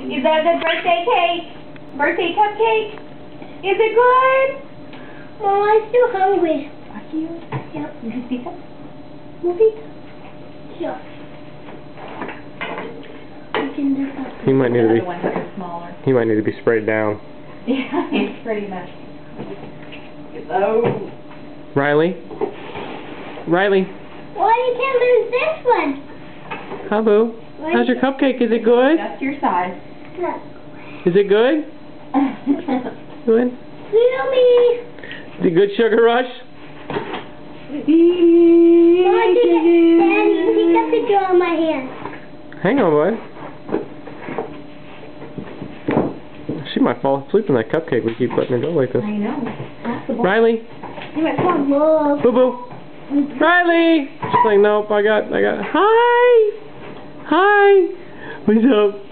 Is that a good birthday cake? Birthday cupcake? Is it good? Mom, I'm still hungry. Are you? Yep. Necesitas? Movie? Sure. We can do that. He might need to The be. other ones are smaller. He might need to be sprayed down. Yeah, it's pretty much. Oh. Riley. Riley. Why you can't lose this one? Hi, Boo. How's your cupcake? Is it good? Just your size. Look. Is it good? Good. Feel me. Is it good, Sugar Rush? Mom, Daddy, take a picture on my hand. Hang on, bud. She might fall asleep in that cupcake we keep letting her go like this. I know. Possible. Riley. You might fall in love. Boo Boo. Riley. She's like, nope, I got. Hi. Hi. What's up?